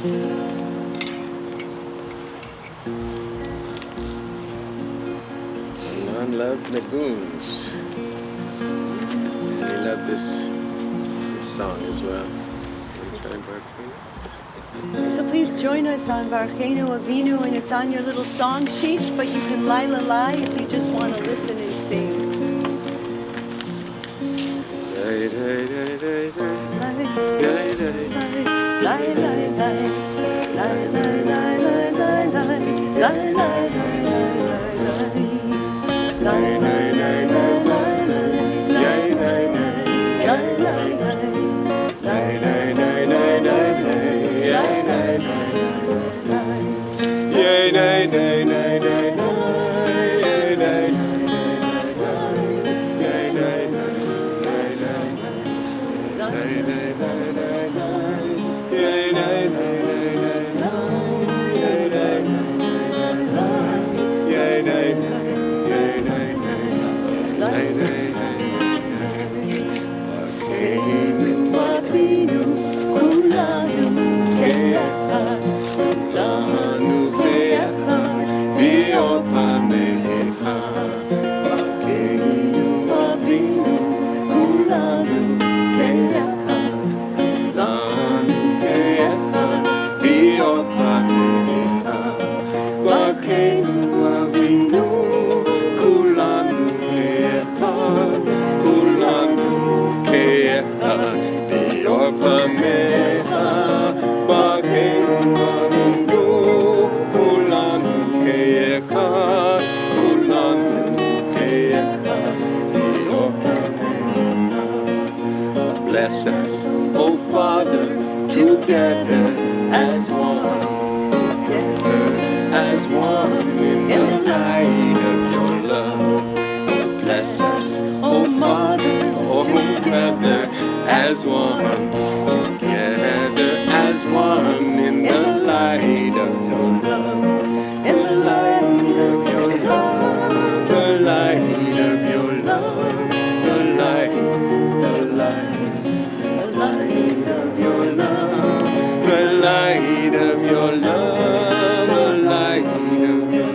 Hanan loved Nagoons. He loved this song as well. So please join us on Varchenu Avinu, and it's on your little song sheets, but you can lie if you just want to listen and sing. Bless us, O Father, together as one, in the light of your love. Bless us, O Father, together as one, in the light of your love, in the light of your love, the light of your love, the light of your love, the light of your love, the light of your love, the light of your love.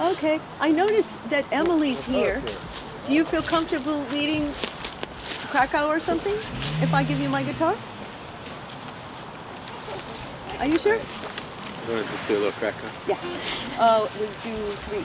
Okay. I noticed that Emily's here. Do you feel comfortable leading Krakow or something if I give you my guitar? Are you sure? You want to just do a little Krakow? Yeah. We'll do 3.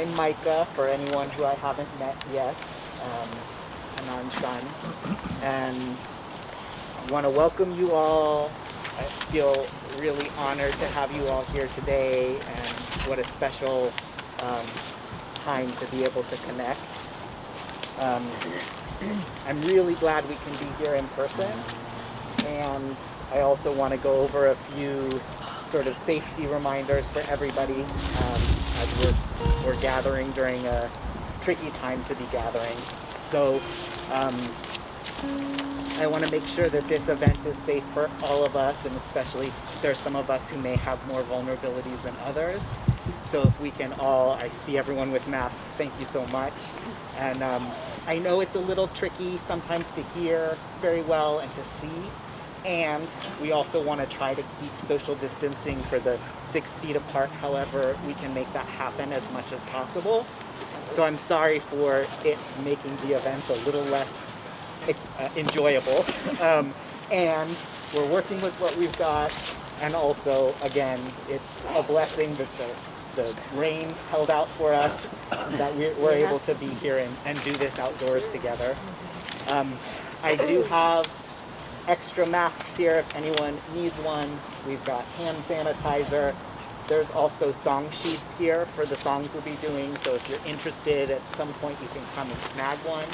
I'm Micah, for anyone who I haven't met yet, Hanan's son, and I want to welcome you all. I feel really honored to have you all here today, and what a special time to be able to connect. I'm really glad we can be here in person, and I also want to go over a few sort of safety reminders for everybody as we're gathering during a tricky time to be gathering. So I want to make sure that this event is safe for all of us, and especially there's some of us who may have more vulnerabilities than others. So if we can all, I see everyone with masks, thank you so much. And I know it's a little tricky sometimes to hear very well and to see. And we also want to try to keep social distancing for the 6 feet apart, however we can make that happen as much as possible. So I'm sorry for it making the events a little less enjoyable. And we're working with what we've got. And also, again, it's a blessing that the rain held out for us, that we're able to be here and do this outdoors together. I do have extra masks here if anyone needs one. We've got hand sanitizer. There's also song sheets here for the songs we'll be doing, so if you're interested at some point you can come and snag one.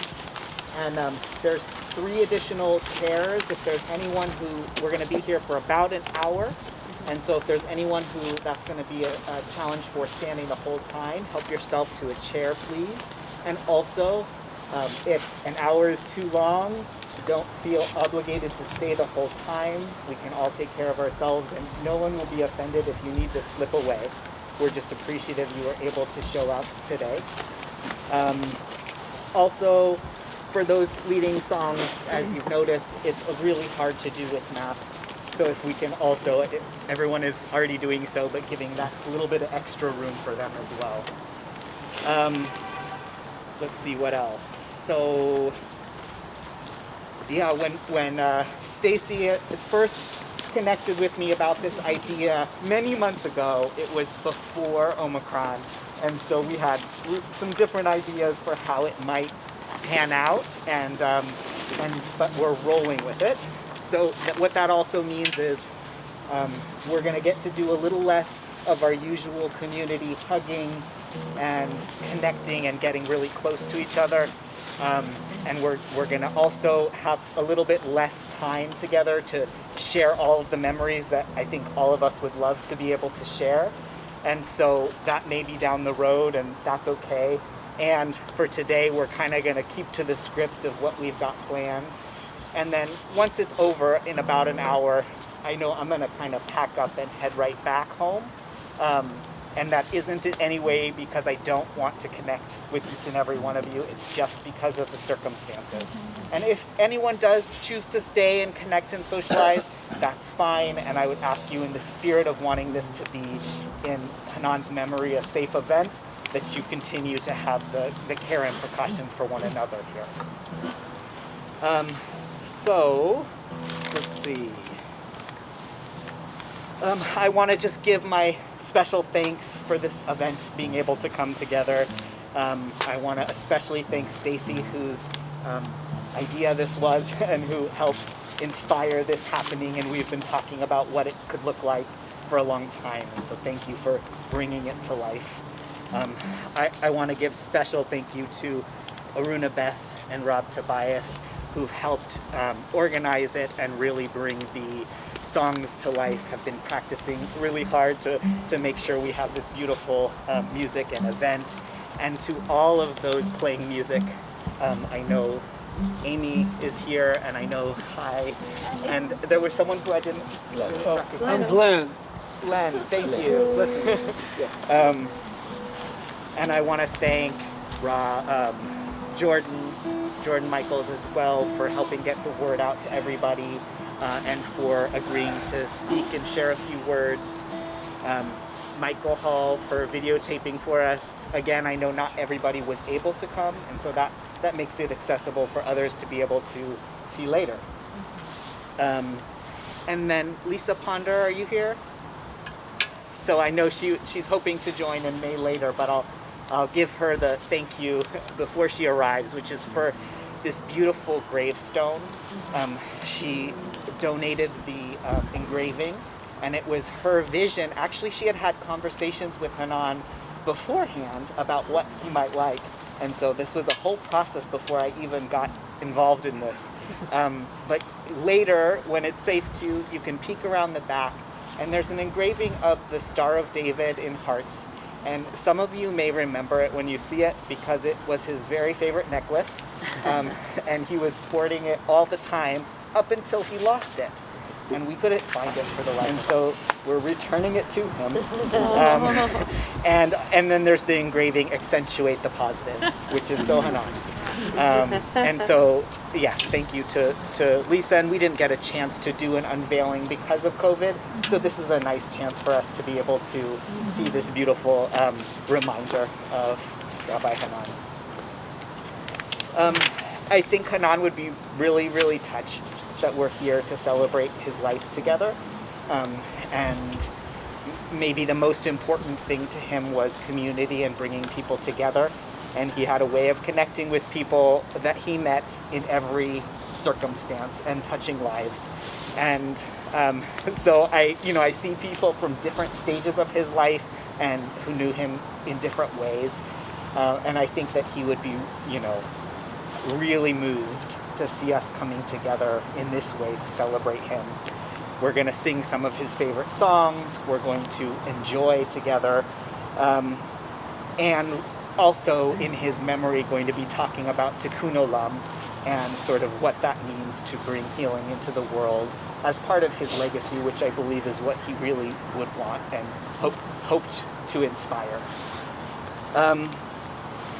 And there's 3 additional chairs if there's anyone who, we're going to be here for about an hour, and so if there's anyone who that's going to be a challenge for standing the whole time, help yourself to a chair please. And also, if an hour is too long, don't feel obligated to stay the whole time. We can all take care of ourselves, and no one will be offended if you need to slip away. We're just appreciative you were able to show up today. Also, for those leading songs, as you've noticed, it's really hard to do with masks. So if we can also, everyone is already doing so, but giving that little bit of extra room for them as well. Let's see what else. So, yeah, when Stacy first connected with me about this idea many months ago, it was before Omicron, and so we had some different ideas for how it might pan out, but we're rolling with it. So what that also means is we're going to get to do a little less of our usual community hugging and connecting and getting really close to each other. And we're going to also have a little bit less time together to share all of the memories that I think all of us would love to be able to share. And so that may be down the road, and that's okay. And for today, we're kind of going to keep to the script of what we've got planned. And then once it's over in about an hour, I know I'm going to kind of pack up and head right back home. And that isn't in any way because I don't want to connect with each and every one of you. It's just because of the circumstances. And if anyone does choose to stay and connect and socialize, that's fine. And I would ask you, in the spirit of wanting this to be, in Hanan's memory, a safe event, that you continue to have the care and precautions for one another here. So, let's see. I want to just give my special thanks for this event being able to come together. I want to especially thank Stacy, whose idea this was and who helped inspire this happening, and we've been talking about what it could look like for a long time, and so thank you for bringing it to life. I want to give special thank you to Aruna Beth and Rob Tobias, who've helped organize it and really bring the songs to life, have been practicing really hard to make sure we have this beautiful music and event. And to all of those playing music, I know Amy is here, and I know and there was someone who I didn't recognize. I'm Glenn. Glenn, thank you. Listen. And I want to thank Jordan Michaels as well for helping get the word out to everybody, and for agreeing to speak and share a few words. Michael Hall for videotaping for us. Again, I know not everybody was able to come, and so that makes it accessible for others to be able to see later. And then Lisa Ponder, are you here? So I know she's hoping to join in May later, but I'll give her the thank you before she arrives, which is for this beautiful gravestone. She donated the engraving, and it was her vision. Actually, she had had conversations with Hanan beforehand about what he might like, and so this was a whole process before I even got involved in this. But later, when it's safe to, you can peek around the back, and there's an engraving of the Star of David in hearts. And some of you may remember it when you see it because it was his very favorite necklace. And he was sporting it all the time up until he lost it. And we couldn't find it for the life. And so we're returning it to him. And then there's the engraving, accentuate the positive, which is so Hanan. And so, yes, thank you to Lisa. And we didn't get a chance to do an unveiling because of COVID. So this is a nice chance for us to be able to see this beautiful reminder of Rabbi Hanan. I think Hanan would be really, really touched that we're here to celebrate his life together. And maybe the most important thing to him was community and bringing people together. And he had a way of connecting with people that he met in every circumstance and touching lives. And so I see people from different stages of his life and who knew him in different ways. And I think that he would be, really moved to see us coming together in this way to celebrate him. We're going to sing some of his favorite songs. We're going to enjoy together. And also in his memory going to be talking about Tikkun Olam and sort of what that means to bring healing into the world as part of his legacy, which I believe is what he really would want and hoped to inspire.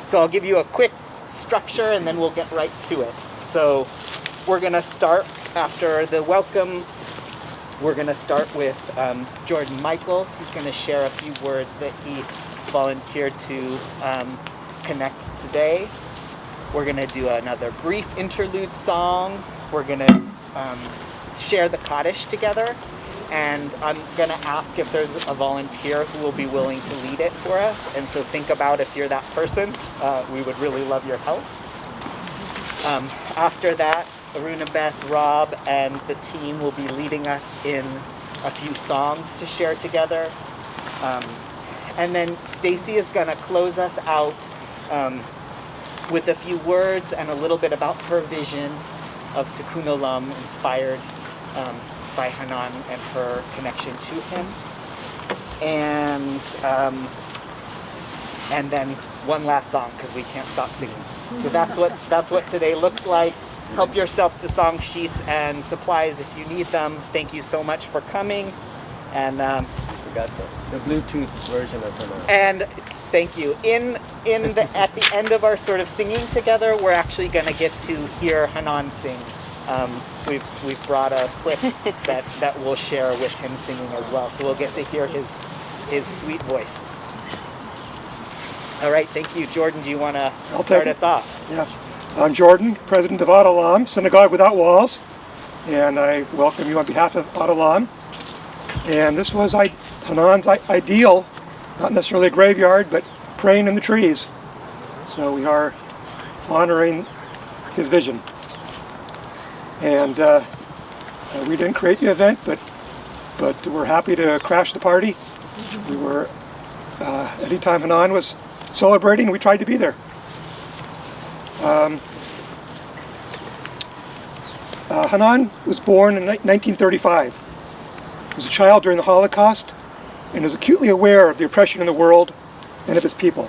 So I'll give you a quick structure and then we'll get right to it. So we're going to start after the welcome. We're going to start with Jordan Michaels. He's going to share a few words that he volunteered to connect today. We're going to do another brief interlude song. We're going to share the Kaddish together. And I'm going to ask if there's a volunteer who will be willing to lead it for us. And so think about if you're that person. We would really love your help. After that, Aruna Beth, Rob, and the team will be leading us in a few songs to share together. And then Stacy is going to close us out with a few words and a little bit about her vision of Tikkun Olam inspired by Hanan and her connection to him. And then one last song because we can't stop singing. So that's what today looks like. Help yourself to song sheets and supplies if you need them. Thank you so much for coming. And Forgot the Bluetooth version of Hanan. And thank you. At the end of our sort of singing together, we're actually going to get to hear Hanan sing. We've brought a clip that we'll share with him singing as well. So we'll get to hear his sweet voice. All right, thank you. Jordan, do you want to start us off? Yeah. I'm Jordan, president of Olam, Synagogue Without Walls, and I welcome you on behalf of Olam. And this was Hanan's ideal, not necessarily a graveyard, but praying in the trees. So we are honoring his vision. And we didn't create the event, but we're happy to crash the party. We were, anytime Hanan was celebrating, we tried to be there. Hanan was born in 1935. He was a child during the Holocaust and was acutely aware of the oppression in the world and of his people.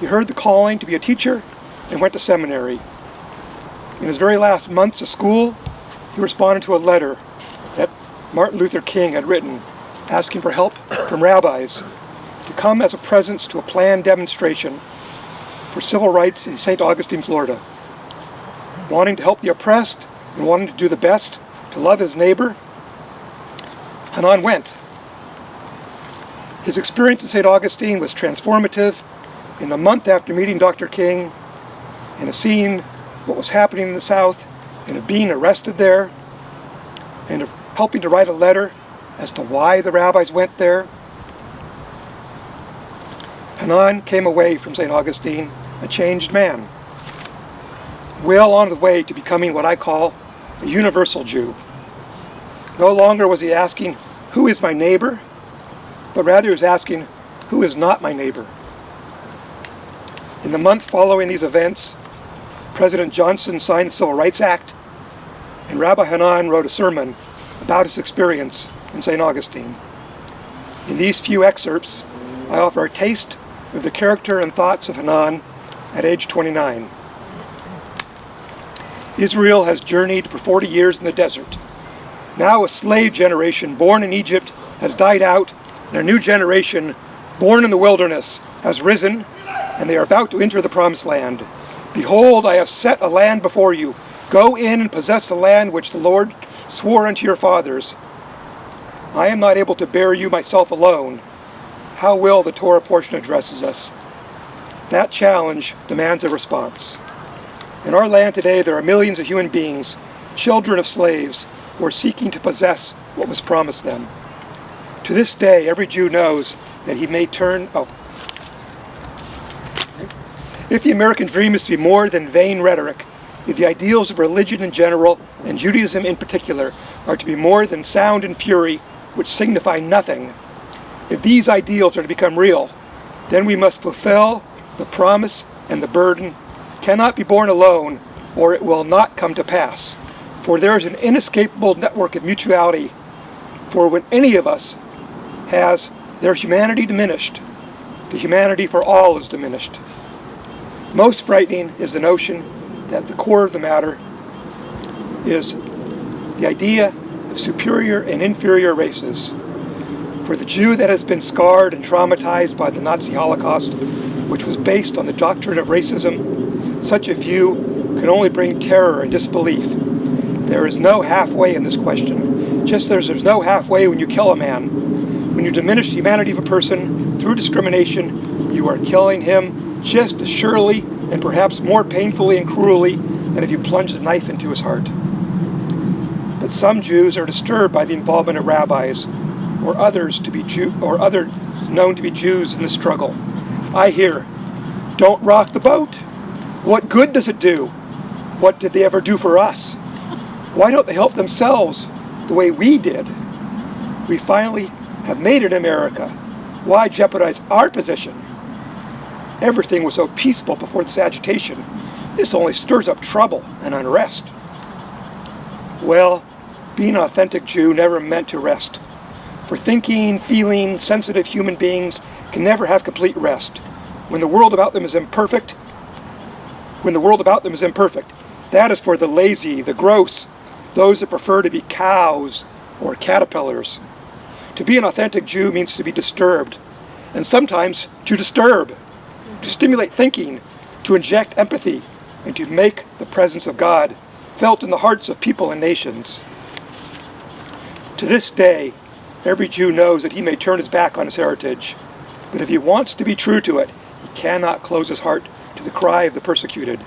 He heard the calling to be a teacher and went to seminary. In his very last months of school, he responded to a letter that Martin Luther King had written asking for help from rabbis to come as a presence to a planned demonstration for civil rights in St. Augustine, Florida. Wanting to help the oppressed and wanting to do the best to love his neighbor, Hanan went. His experience in St. Augustine was transformative. In the month after meeting Dr. King and seeing what was happening in the South and of being arrested there and of helping to write a letter as to why the rabbis went there, Hanan came away from St. Augustine a changed man, well on the way to becoming what I call a universal Jew. No longer was he asking, who is my neighbor? But rather he was asking, who is not my neighbor? In the month following these events, President Johnson signed the Civil Rights Act, and Rabbi Hanan wrote a sermon about his experience in St. Augustine. In these few excerpts, I offer a taste of the character and thoughts of Hanan at age 29. Israel has journeyed for 40 years in the desert. Now a slave generation born in Egypt has died out, and a new generation born in the wilderness has risen, and they are about to enter the promised land. Behold, I have set a land before you. Go in and possess the land which the Lord swore unto your fathers. I am not able to bear you myself alone. How will the Torah portion addresses us? That challenge demands a response. In our land today, there are millions of human beings, children of slaves, who are seeking to possess what was promised them. To this day, every Jew knows that he may turn... If the American dream is to be more than vain rhetoric, if the ideals of religion in general, and Judaism in particular, are to be more than sound and fury, which signify nothing, if these ideals are to become real, then we must fulfill the promise, and the burden cannot be borne alone, or it will not come to pass. For there is an inescapable network of mutuality, for when any of us has their humanity diminished, the humanity for all is diminished. Most frightening is the notion that the core of the matter is the idea of superior and inferior races. For the Jew that has been scarred and traumatized by the Nazi Holocaust, which was based on the doctrine of racism, such a view can only bring terror and disbelief. There is no halfway in this question, just as there's no halfway when you kill a man. When you diminish the humanity of a person through discrimination, you are killing him just as surely and perhaps more painfully and cruelly than if you plunged a knife into his heart. But some Jews are disturbed by the involvement of rabbis or others known to be Jews in the struggle. I hear, don't rock the boat. What good does it do? What did they ever do for us? Why don't they help themselves the way we did? We finally have made it in America. Why jeopardize our position? Everything was so peaceful before this agitation. This only stirs up trouble and unrest. Well, being an authentic Jew never meant to rest. For thinking, feeling, sensitive human beings can never have complete rest. When the world about them is imperfect, that is for the lazy, the gross, those that prefer to be cows or caterpillars. To be an authentic Jew means to be disturbed, and sometimes to disturb, to stimulate thinking, to inject empathy, and to make the presence of God felt in the hearts of people and nations. To this day, every Jew knows that he may turn his back on his heritage, but if he wants to be true to it, he cannot close his heart to the cry of the persecuted.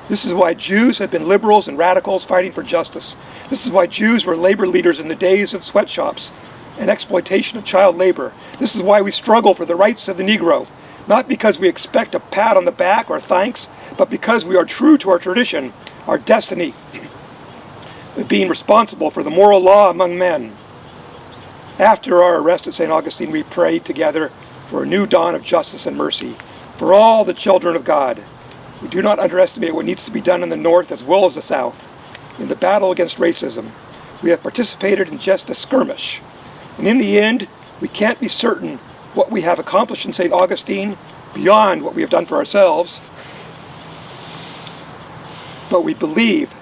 This is why Jews have been liberals and radicals fighting for justice. This is why Jews were labor leaders in the days of sweatshops and exploitation of child labor. This is why we struggle for the rights of the Negro, not because we expect a pat on the back or thanks, but because we are true to our tradition, our destiny of being responsible for the moral law among men. After our arrest at St. Augustine, we prayed together for a new dawn of justice and mercy for all the children of God. We do not underestimate what needs to be done in the North as well as the South in the battle against racism. We have participated in just a skirmish, and in the end, we can't be certain what we have accomplished in St. Augustine beyond what we have done for ourselves, but we believe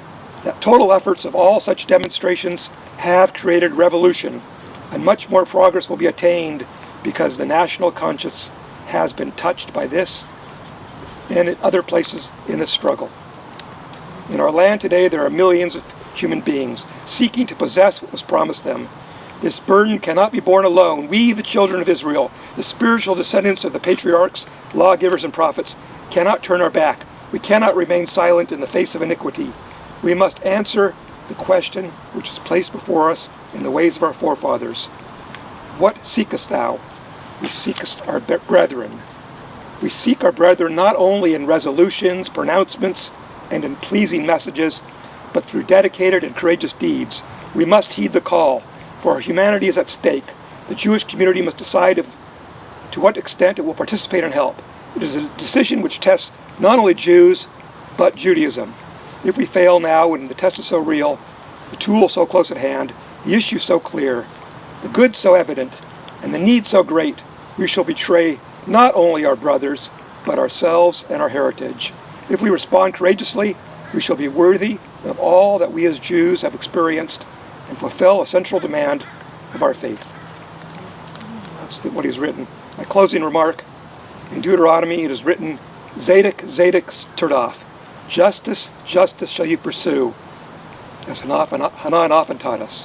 that total efforts of all such demonstrations have created revolution, and much more progress will be attained because the national conscience has been touched by this and in other places in this struggle. In our land today, there are millions of human beings seeking to possess what was promised them. This burden cannot be borne alone. We, the children of Israel, the spiritual descendants of the patriarchs, lawgivers, and prophets, cannot turn our back. We cannot remain silent in the face of iniquity. We must answer the question which is placed before us in the ways of our forefathers. What seekest thou? We seekest our brethren. We seek our brethren not only in resolutions, pronouncements, and in pleasing messages, but through dedicated and courageous deeds. We must heed the call, for our humanity is at stake. The Jewish community must decide to what extent it will participate and help. It is a decision which tests not only Jews, but Judaism. If we fail now, when the test is so real, the tool so close at hand, the issue so clear, the good so evident, and the need so great, we shall betray not only our brothers, but ourselves and our heritage. If we respond courageously, we shall be worthy of all that we as Jews have experienced and fulfill a central demand of our faith. That's what he's written. My closing remark, in Deuteronomy it is written, Zedek, Zedek, Turdaf. Justice, justice shall you pursue, as Hanan often taught us.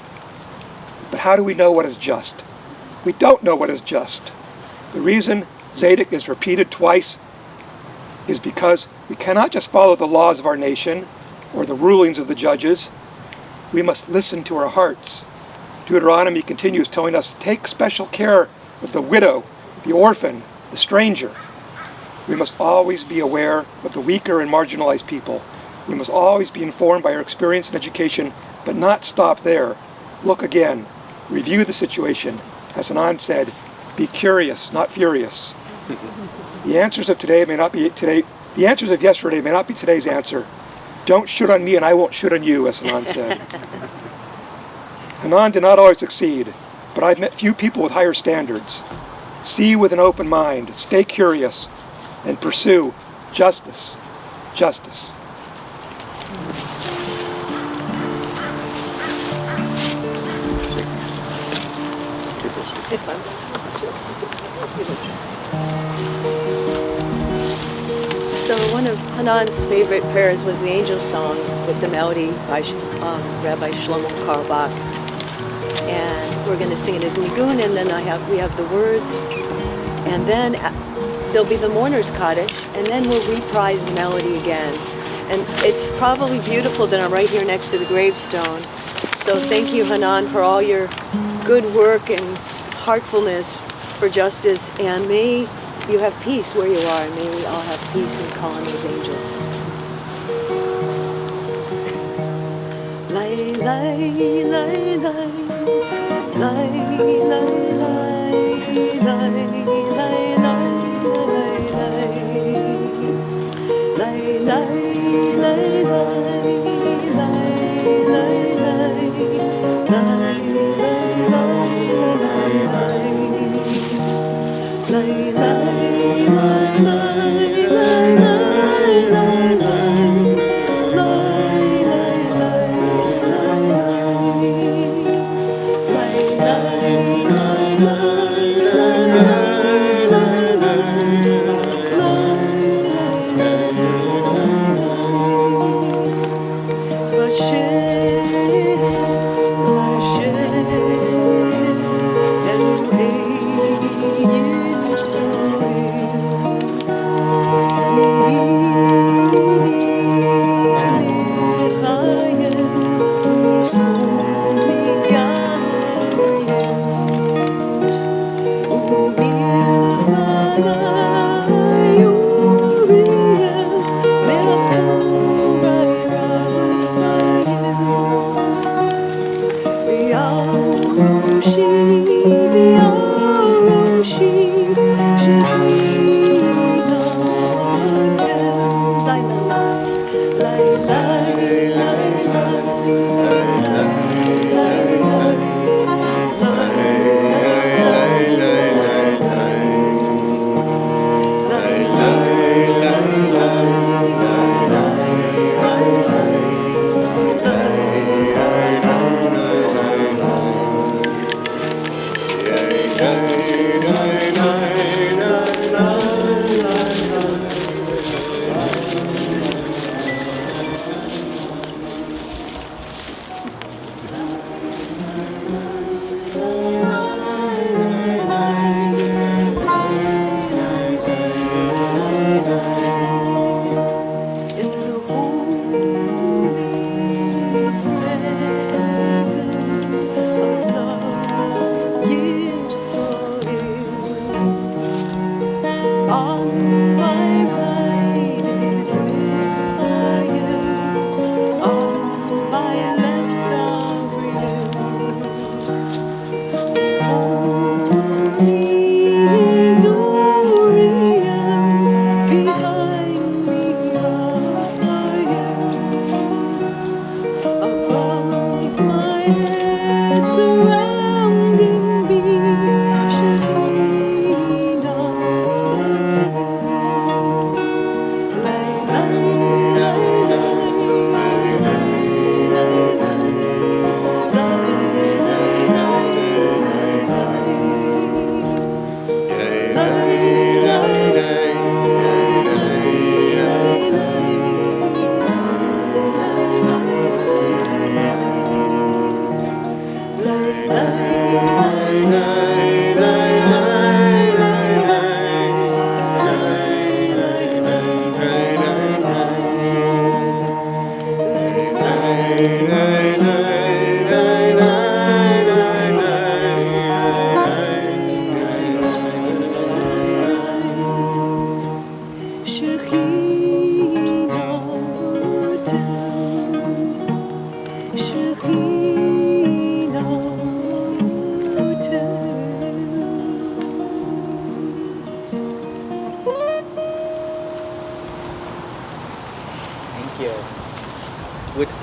But how do we know what is just? We don't know what is just. The reason Zedek is repeated twice is because we cannot just follow the laws of our nation or the rulings of the judges. We must listen to our hearts. Deuteronomy continues telling us to take special care of the widow, the orphan, the stranger. We must always be aware of the weaker and marginalized people. We must always be informed by our experience and education, but not stop there. Look again. Review the situation. As Hanan said, be curious, not furious. The answers of today may not be today. The answers of yesterday may not be today's answer. Don't shoot on me and I won't shoot on you, as Hanan said. Hanan did not always succeed, but I've met few people with higher standards. See with an open mind, stay curious, and pursue justice. Justice. So one of Hanan's favorite prayers was the Angel Song with the melody by Rabbi Shlomo Carlebach. And we're going to sing it as Nigun, and then we have the words. And then there'll be the Mourner's Kaddish, and then we'll reprise the melody again. And it's probably beautiful that I'm right here next to the gravestone. So thank you, Hanan, for all your good work and heartfulness for justice, and may you have peace where you are, and may we all have peace in calling these angels. Lay, lay, lay, lay, lay, lay, lay, Hashem, Hashem.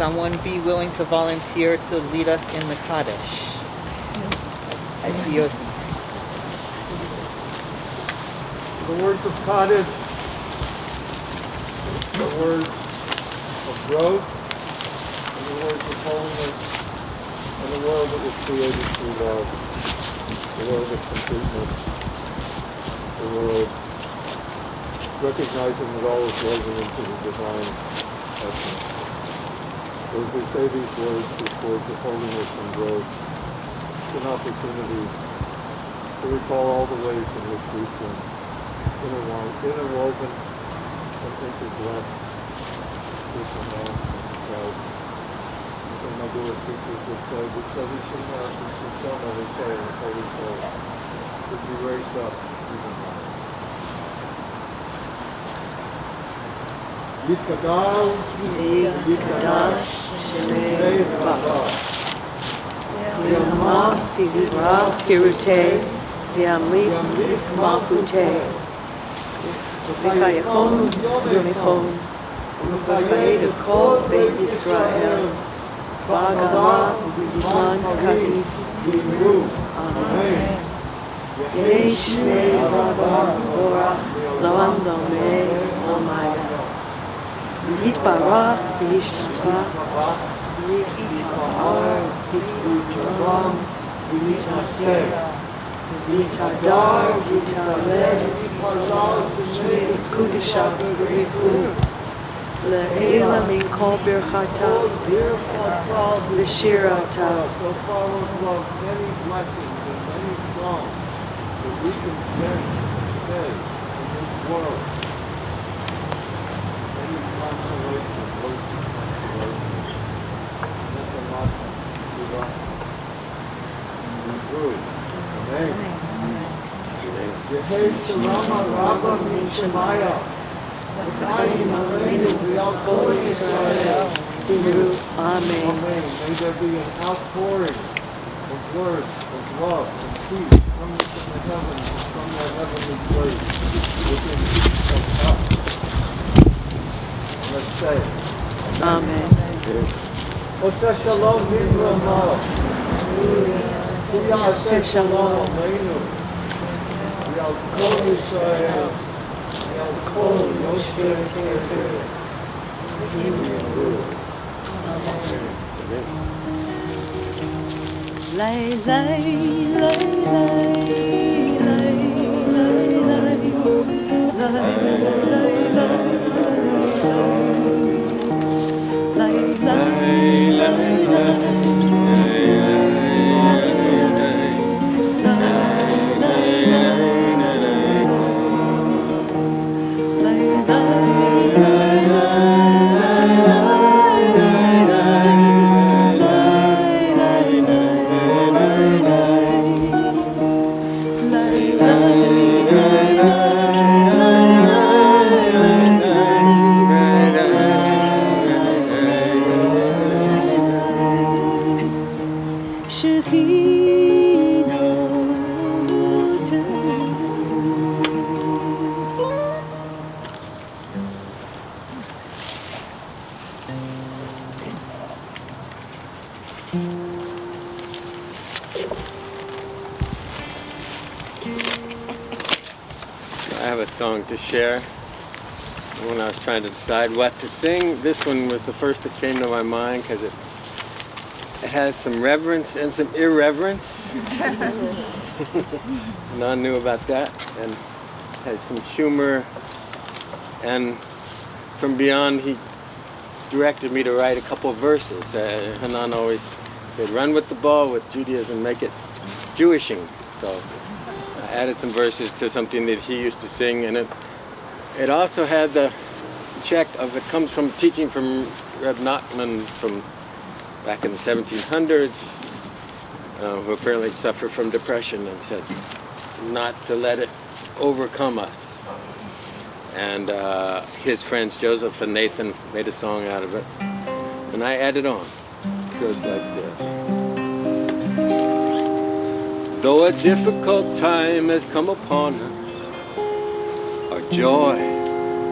someone be willing to volunteer to lead us in the Kaddish? I see Yossi. The words of Kaddish, the words of growth, and the words of holiness, and the world that was created through love, the world of completeness, the world recognizing that all is woven into the divine essence. So as we say these words, these words of holiness and growth, it's an opportunity to recall all the ways in which we've been interwoven and interblessed with the man and God. And my dear teachers would say, "V'tzavishinah v'shishona v'sei v'holy soul," would be raised up even higher. Yitkadash, Yitkadash, Shemei Rabbi. Yamah Divra Hirute Yamlik Malkute Mikayachon Yomikon Mikayed Kol Beit Yisrael Vagama Bizman Kadif Amen. Yesh Me Rabba Ora Laam Domei Omaya Yitbarach Yishtabach Yitbar Yitbujam Yitaseh Yitadar Yitaleh Kudisha Riku Le'ela Min Kol Birchata L'Shirata. So far of love, many blessings and many songs that we can sing today in this world. Many consolations, words of consolation. Let them not give up. Be good. Amen. Yehei Shalama Rabba Min Shemaya. V'chayim Aleinu V'yal Kol Yisrael. Amen. Amen. May there be an outpouring of words of love and peace from the heavens and from that heavenly place within each of us. Let's say, Amen. Oseh Shalom V'Yiramo. V'yaseh Shalom Aleinu. V'yal Kol Yisrael. V'yal Kol Yoshvei Te'er. Lay, lay, lay, lay, lay, lay, I have a song to share. When I was trying to decide what to sing, this one was the first that came to my mind because it has some reverence and some irreverence. Hanan knew about that, and has some humor. And from beyond, he directed me to write a couple of verses. Hanan always said, "Run with the ball with Judaism, make it Jewishing." So I added some verses to something that he used to sing, and it also had the check of, it comes from teaching from Reb Nachman from back in the 1700s, who apparently suffered from depression and said not to let it overcome us. And his friends Joseph and Nathan made a song out of it, and I added on. It goes like this. Though a difficult time has come upon us, our joy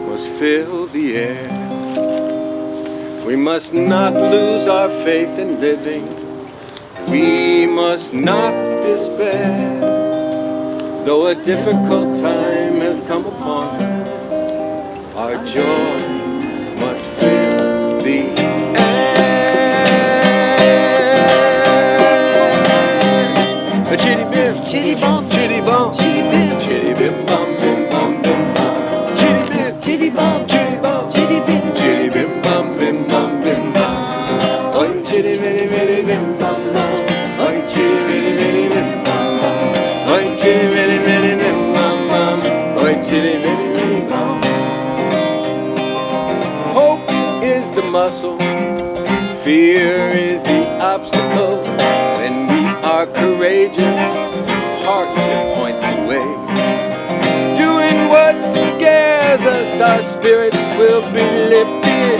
must fill the air. We must not lose our faith in living. We must not despair. Though a difficult time has come upon us, our joy must fill the air. A chitty bim, Chitty bum, chitty bum, chitty bim, chitty bim bum bim bum bim bum. Chitty bim, chitty bum, chitty bum, chitty bim, chitty bim bum bim bum bim bum. Oi chitty bitty bitty bim bum bum. Oi chitty bitty bitty bim bum bum. Oi chitty bitty bitty bim bum bum. Oi chitty bitty bitty bum. Hope is the muscle, fear is the obstacle. When we are courageous, hearts will point the way. Doing what scares us, our spirits will be lifted.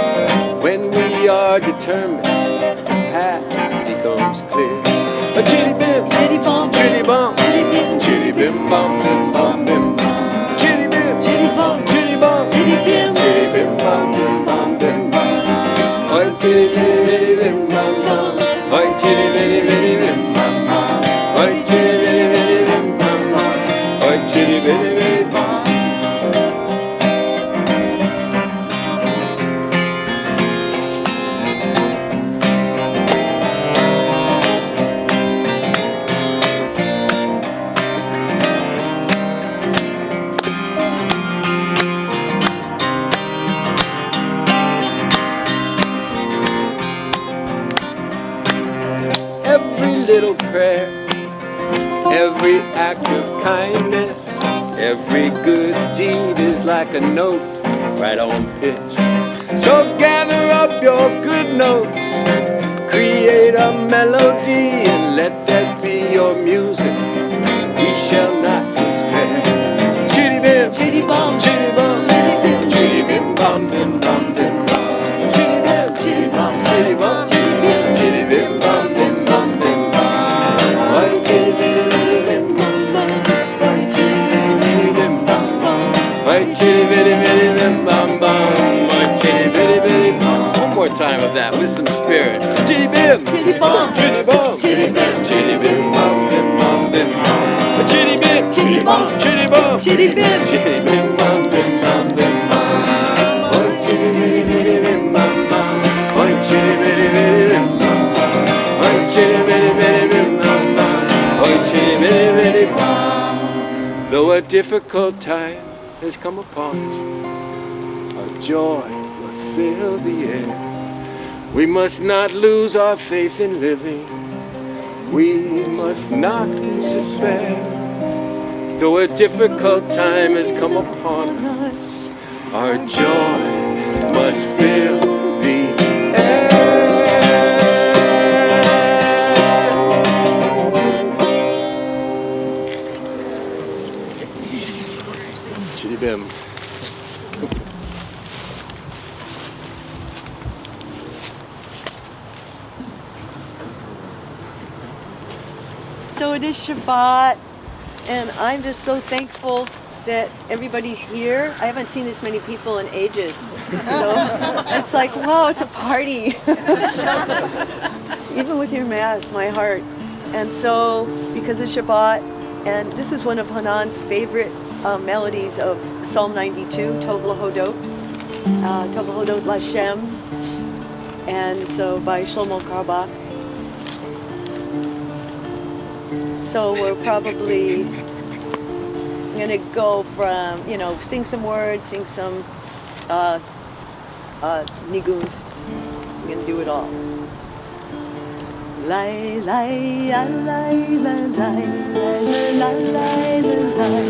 When we are determined, the path becomes clear. A chitty bim, chitty bum, chitty bum, chitty bim, chitty bim bum bim bum bim bum. Chitty bim, chitty bum, chitty bum, chitty bim, chitty bim bum bim bum bim bum. Oi chitty bitty bitty bim bum bum. Oi chitty bitty bitty bim bum bum. Oi chitty bitty bitty bim bum bum. Oi chitty bitty bitty bum. Every little prayer, every act of kindness, every good deed is like a note right on pitch. So gather up your good notes, create a melody, and let that be your music. We shall not despair. Chitty bim, chitty bum, chitty bum, chitty bim, chitty bim bum bim bum bim bum. Chitty bim, chitty bum, chitty bum, chitty bim, chitty bim bum bim bum bim bum. Oi chitty bitty bim bum bum. Oi chitty bitty bim bum bum. Oi chitty bitty bitty bim bum bum. Oi chitty bitty bitty bum. One more time of that with some spirit. Chitty bim, chitty bum, chitty bum, chitty bim, chitty bim bum bim bum bim bum. Chitty bim, chitty bum, chitty bum, chitty bim, chitty bim bum bim bum bim bum. Oi chitty bitty bitty bim bum bum. Oi chitty bitty bitty bim bum bum. Oi chitty bitty bitty bim bum bum. Oi chitty bitty bitty bum. Though a difficult time has come upon us, our joy must fill the air. We must not lose our faith in living. We must not despair. Though a difficult time has come upon us, our joy must fill the air. Chitty bim. So it is Shabbat, and I'm just so thankful that everybody's here. I haven't seen this many people in ages. So it's like, wow, it's a party. Even with your mask, my heart. And so, because of Shabbat, and this is one of Hanan's favorite melodies of Psalm 92, Tov Lahodot, Tov Lahodot Lashem, and so by Shlomo Carlebach. So we're probably gonna go from, sing some words, sing some niguns. We're gonna do it all. Lai lai lai lai lai lai lai lai lai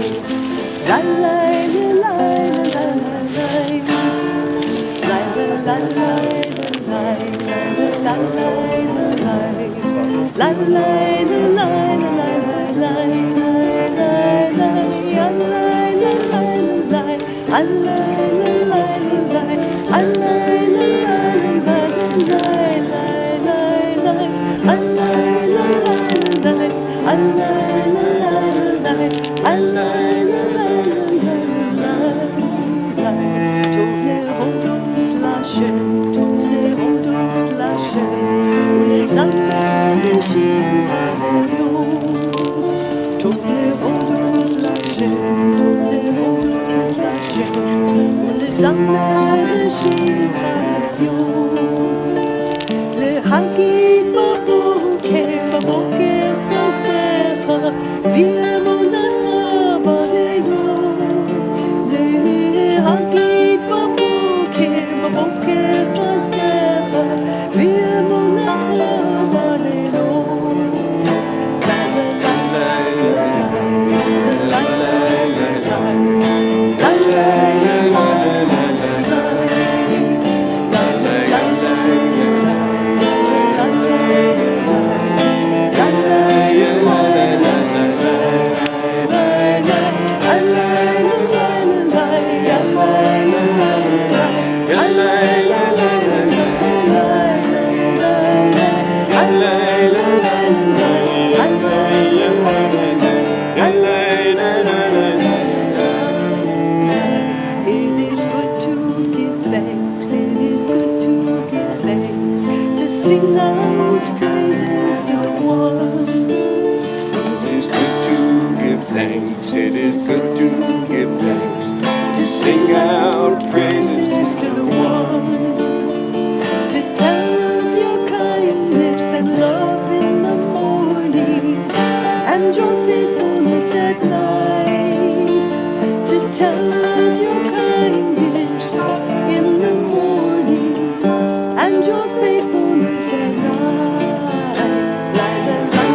out praises to the one. It is good to give thanks. It is good to give thanks. To sing out praises to the one. To tell of your kindness and love in the morning, and your faithfulness at night. To tell of your kindness in the morning, and your faithfulness at night. La, la, la,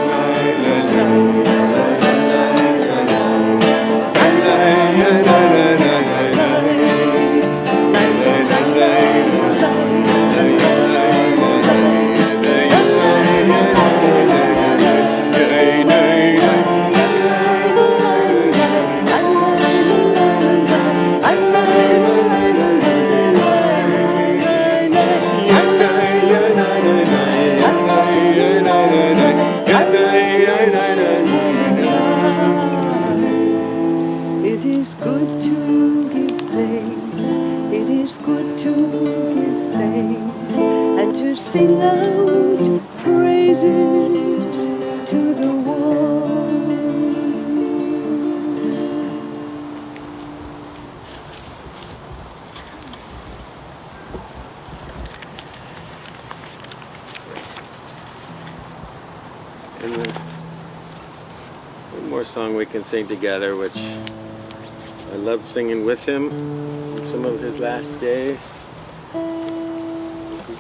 la, la, It is good to give thanks. It is good to give thanks and to sing out praises to the one. And one more song we can sing together, which I love singing with him in some of his last days.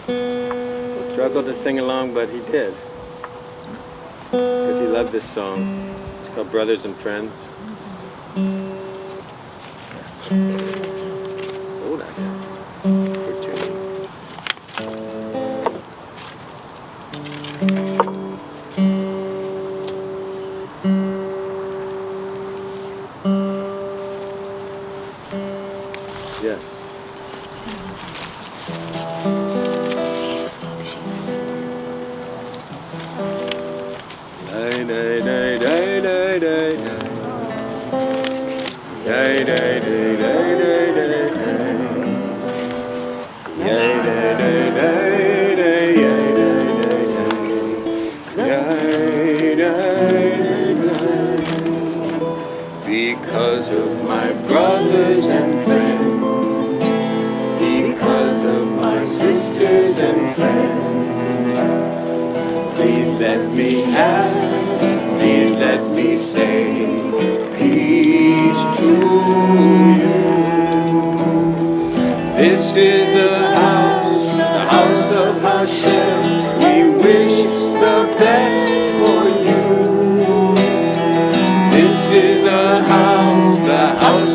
He struggled to sing along, but he did. Because he loved this song. It's called Brothers and Friends. Hold on. For tuning. Yes. Day, day, day, day, day, day, day. Day, day, day, day, day, day, day. Yay, day, day, day, day, yay, day, day, day. Yay, day, day, day. Because of my brothers and friends, because of my sisters and friends, please let me ask, please let me say peace to you. This is the house of Hashem. We wish the best for you. This is the house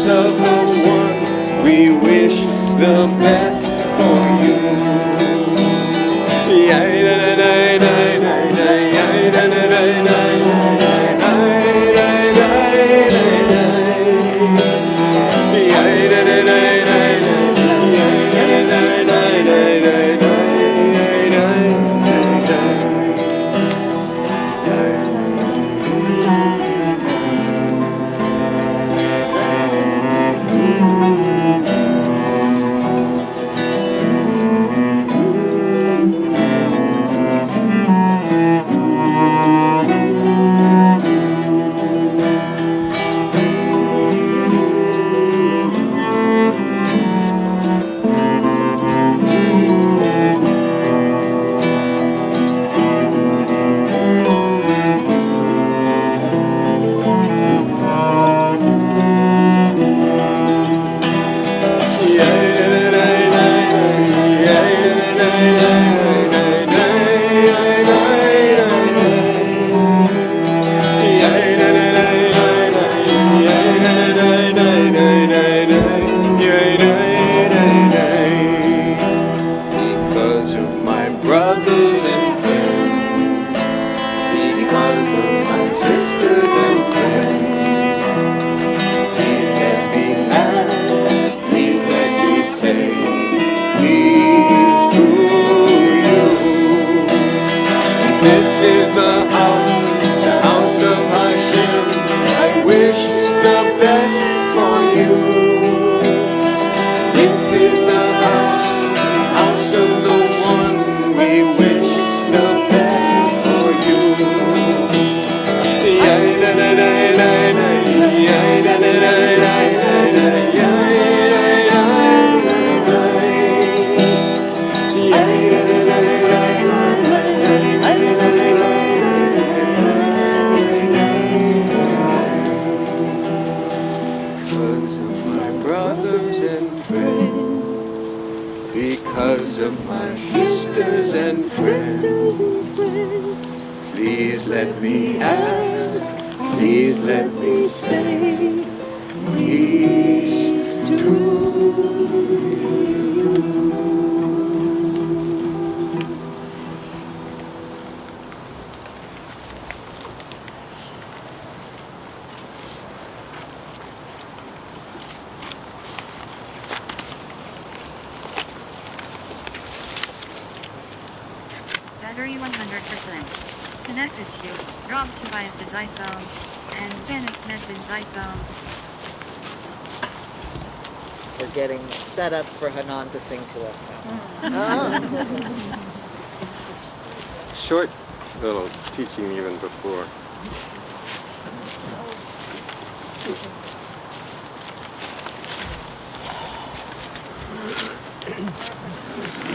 of the one. We wish the best for you. Because of my brothers and friends, because of my sisters and friends, please let me ask, please let me say peace to you. This is the house of Hashem. I wish the best for you. This is the house of the one. We wish the neighbors and friends. Please let me ask, please let me say, peace to you. Battery 100%. Connected to Rob's device's iPhone and Janet's message iPhone. We're getting set up for Hanan to sing to us now. Short little teaching even before.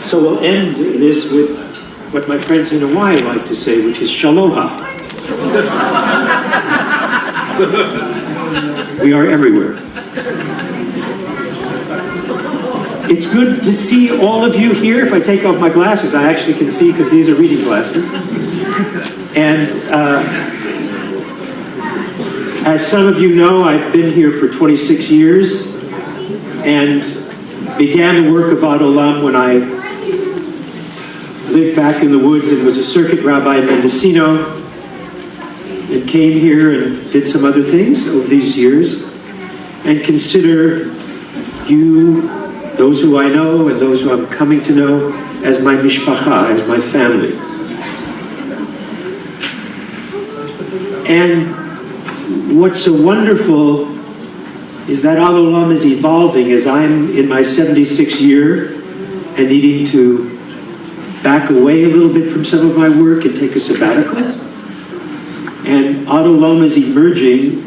So we'll end this with what my friends in Hawaii like to say, which is shaloha. We are everywhere. It's good to see all of you here. If I take off my glasses, I actually can see because these are reading glasses. And as some of you know, I've been here for 26 years and began the work of Ad Olam when I lived back in the woods and was a circuit rabbi in Mendocino, and came here and did some other things over these years, and consider you, those who I know and those who I'm coming to know, as my mishpacha, as my family. And what's so wonderful is that Ad Olam is evolving as I'm in my 76th year and needing to back away a little bit from some of my work and take a sabbatical. And Ad Olam is emerging,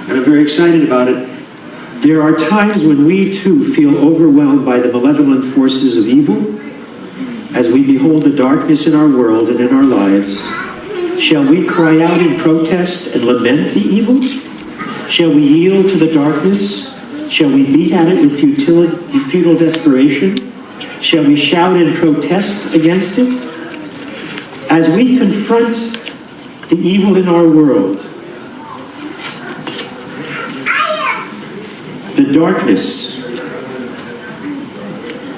and I'm very excited about it. There are times when we too feel overwhelmed by the malevolent forces of evil as we behold the darkness in our world and in our lives. Shall we cry out in protest and lament the evil? Shall we yield to the darkness? Shall we beat at it with futile desperation? Shall we shout and protest against it? As we confront the evil in our world, the darkness,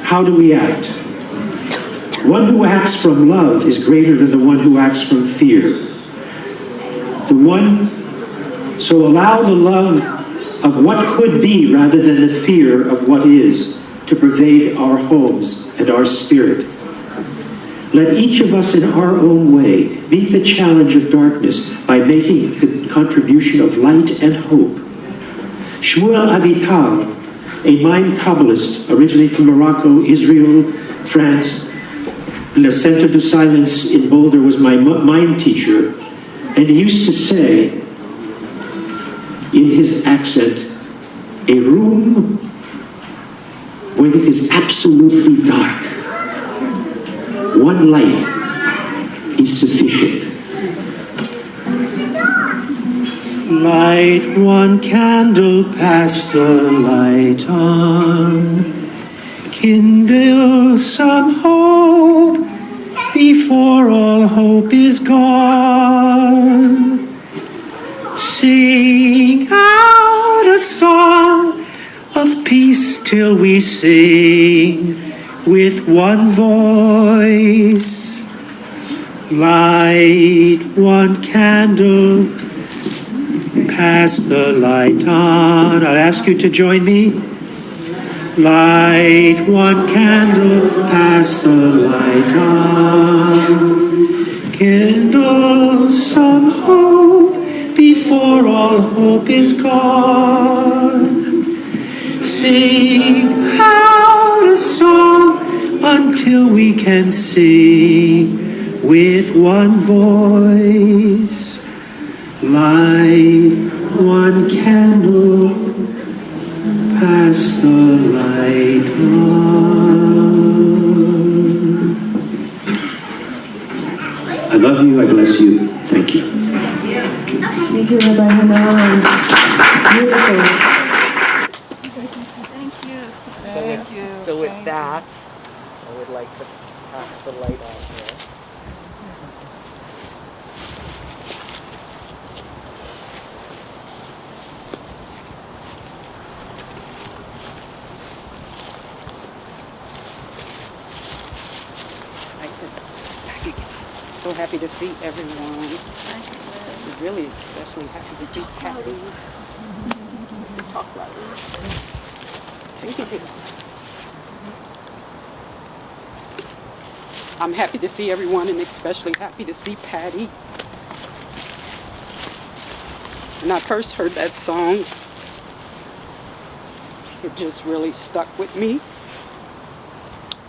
how do we act? One who acts from love is greater than the one who acts from fear. So allow the love of what could be rather than the fear of what is to pervade our homes and our spirit. Let each of us in our own way meet the challenge of darkness by making a contribution of light and hope. Shmuel Avital, a mind Kabbalist originally from Morocco, Israel, France, Le Centre du Silence in Boulder, was my mind teacher, and he used to say in his accent, a room when it is absolutely dark, one light is sufficient. Light one candle, pass the light on. Kindle some hope before all hope is gone. Sing out a song of peace till we sing with one voice. Light one candle, pass the light on. I'll ask you to join me. Light one candle, pass the light on. Kindle some hope before all hope is gone. Sing out a song until we can sing with one voice. Light one candle, pass the light on. I love you, I bless you, thank you. Thank you, Rabbi Hanan. Beautiful. So with that, I would like to pass the light on here. So happy to see everyone. Really especially happy to see Kathy. Talk loud. Thank you, please. I'm happy to see everyone and especially happy to see Patty. When I first heard that song, it just really stuck with me.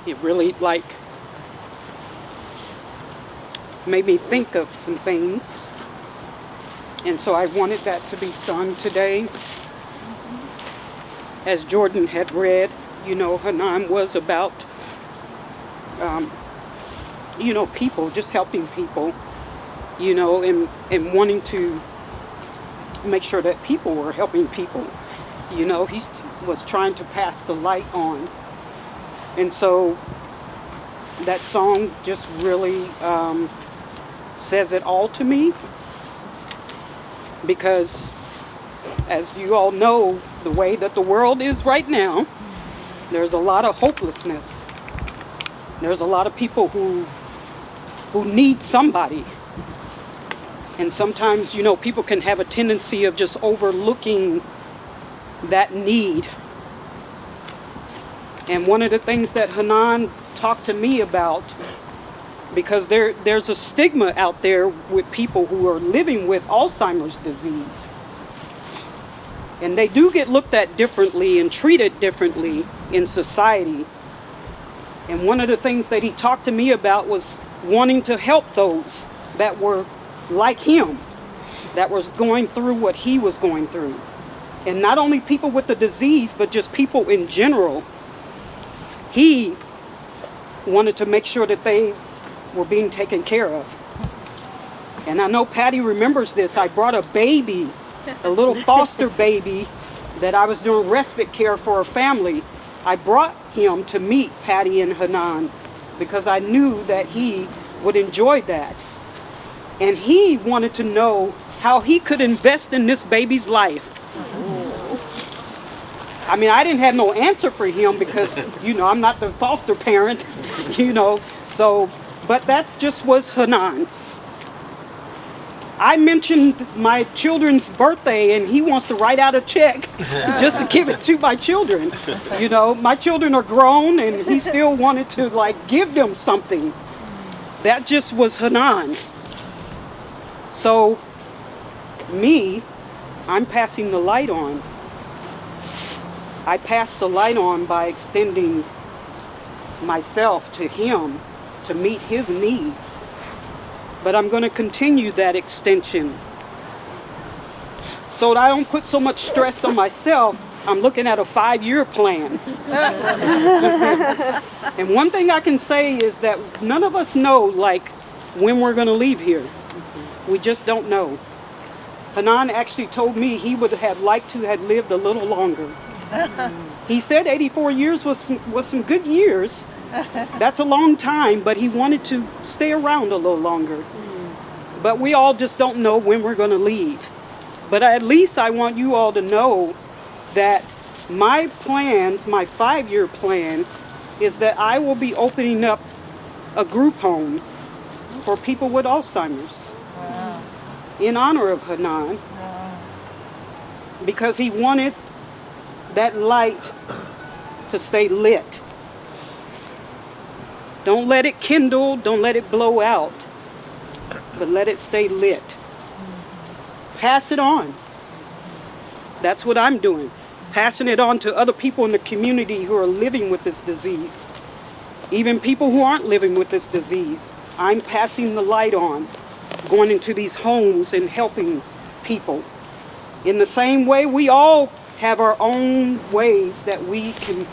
It really made me think of some things. And so I wanted that to be sung today. As Jordan had read, Hanan was about, people, just helping people, and wanting to make sure that people were helping people. He was trying to pass the light on. And so that song just really says it all to me. Because, as you all know, the way that the world is right now, there's a lot of hopelessness. There's a lot of people who need somebody. And sometimes, people can have a tendency of just overlooking that need. And one of the things that Hanan talked to me about, because there's a stigma out there with people who are living with Alzheimer's disease. And they do get looked at differently and treated differently in society. And one of the things that he talked to me about was wanting to help those that were like him, that was going through what he was going through. And not only people with the disease, but just people in general. He wanted to make sure that they were being taken care of. And I know Patty remembers this. I brought a baby, a little foster baby that I was doing respite care for a family. I brought him to meet Patty and Hanan because I knew that he would enjoy that. And he wanted to know how he could invest in this baby's life. I mean, I didn't have no answer for him because, I'm not the foster parent, so, but that just was Hanan. I mentioned my children's birthday and he wants to write out a check just to give it to my children. My children are grown and he still wanted to give them something. That just was Hanan. So, I'm passing the light on. I passed the light on by extending myself to him to meet his needs. But I'm going to continue that extension. So that I don't put so much stress on myself, I'm looking at a 5-year plan. And one thing I can say is that none of us know, when we're going to leave here. We just don't know. Hanan actually told me he would have liked to have lived a little longer. He said 84 years was some good years. That's a long time, but he wanted to stay around a little longer. But we all just don't know when we're going to leave. But at least I want you all to know that my plans, my 5-year plan, is that I will be opening up a group home for people with Alzheimer's. Wow. In honor of Hanan. Wow. Because he wanted that light to stay lit. Don't let it kindle, don't let it blow out, but let it stay lit. Pass it on. That's what I'm doing. Passing it on to other people in the community who are living with this disease. Even people who aren't living with this disease. I'm passing the light on, going into these homes and helping people. In the same way, we all have our own ways that we can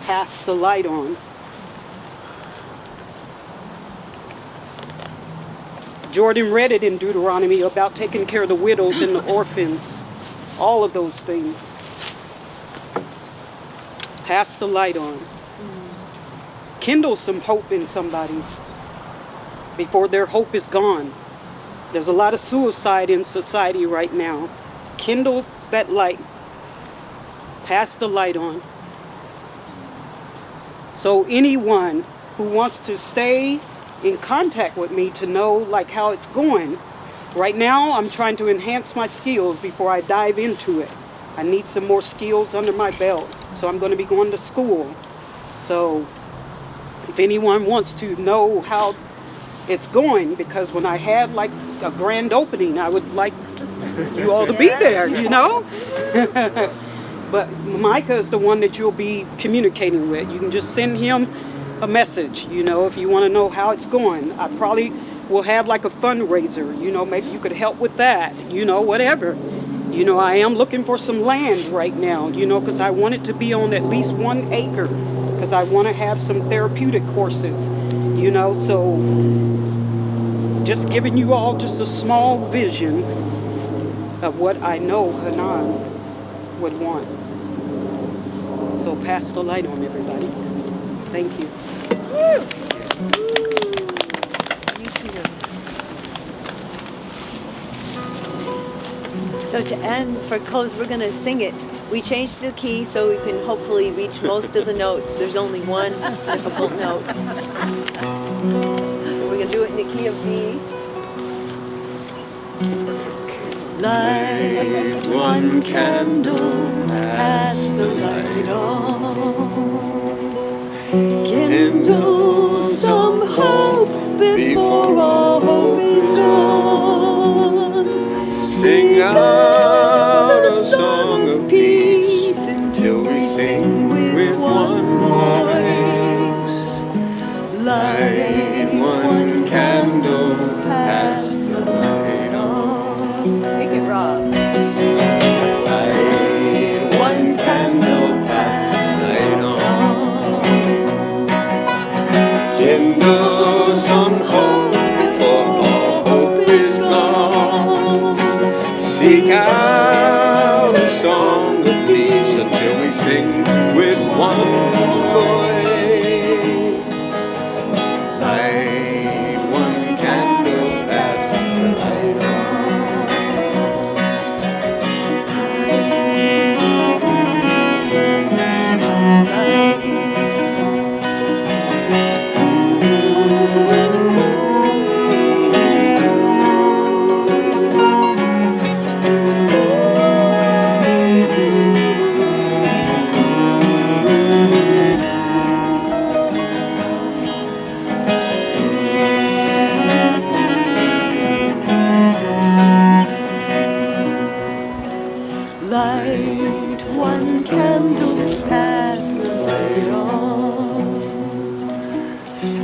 pass the light on. Jordan read it in Deuteronomy about taking care of the widows and the orphans. All of those things. Pass the light on. Kindle some hope in somebody before their hope is gone. There's a lot of suicide in society right now. Kindle that light. Pass the light on. So anyone who wants to stay in contact with me to know like how it's going. Right now, I'm trying to enhance my skills before I dive into it. I need some more skills under my belt, so I'm going to be going to school. So if anyone wants to know how it's going, because when I have like a grand opening, I would like you all to be there, you know? But Micah is the one that you'll be communicating with. You can just send him a message, you know, if you want to know how it's going. I probably will have like a fundraiser, you know, maybe you could help with that, you know, whatever. You know, I am looking for some land right now, you know, because I want it to be on at least 1 acre, because I want to have some therapeutic courses, you know, so just giving you all just a small vision of what I know Hanan would want. So pass the light on, everybody. Thank you. So to end, for close, we're going to sing it. We changed the key so we can hopefully reach most of the notes. There's only one difficult note. So we're going to do it in the key of B. Light one candle, pass the light on. Kindle some hope before all hope is gone. Sing out a song of peace until we sing with one voice. Light one candle, pass the light on. Make it Rob. Light one candle, pass the light on. Kindle some hope before all hope is gone. Seek out a song of peace until we sing with one voice. Light one candle, pass the light Light one candle, pass the light on.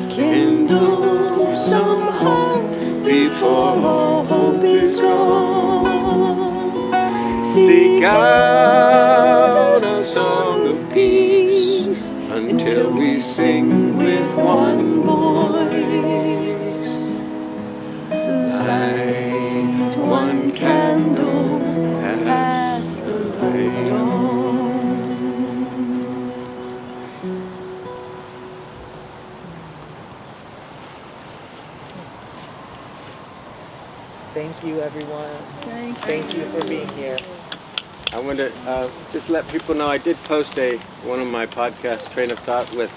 Kindle some hope before all hope is gone. Seek out a song of peace until we sing with one voice. Light one candle, pass the light on. Thank you, everyone. Thank you for being here. I want to just let people know I did post one of my podcasts, Train of Thought, with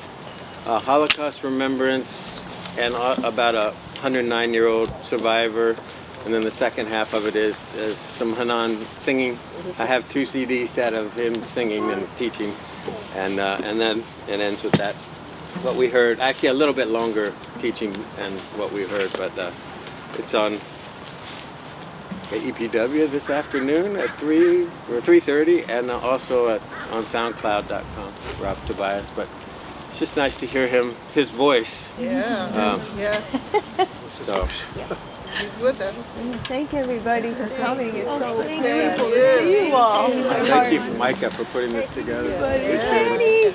Holocaust remembrance and about a 109-year-old survivor. And then the second half of it is some Hanan singing. I have 2 CDs set of him singing and teaching. And then it ends with that, what we heard. Actually, a little bit longer teaching and what we heard, but it's on EPW this afternoon at 3 or 3:30, and also on SoundCloud.com, Rob Tobias. But it's just nice to hear his voice. Yeah. So. He's with us. Thank everybody for coming. It's so Thank wonderful you. to see you all. Thank you, Micah, for putting this together. Katie.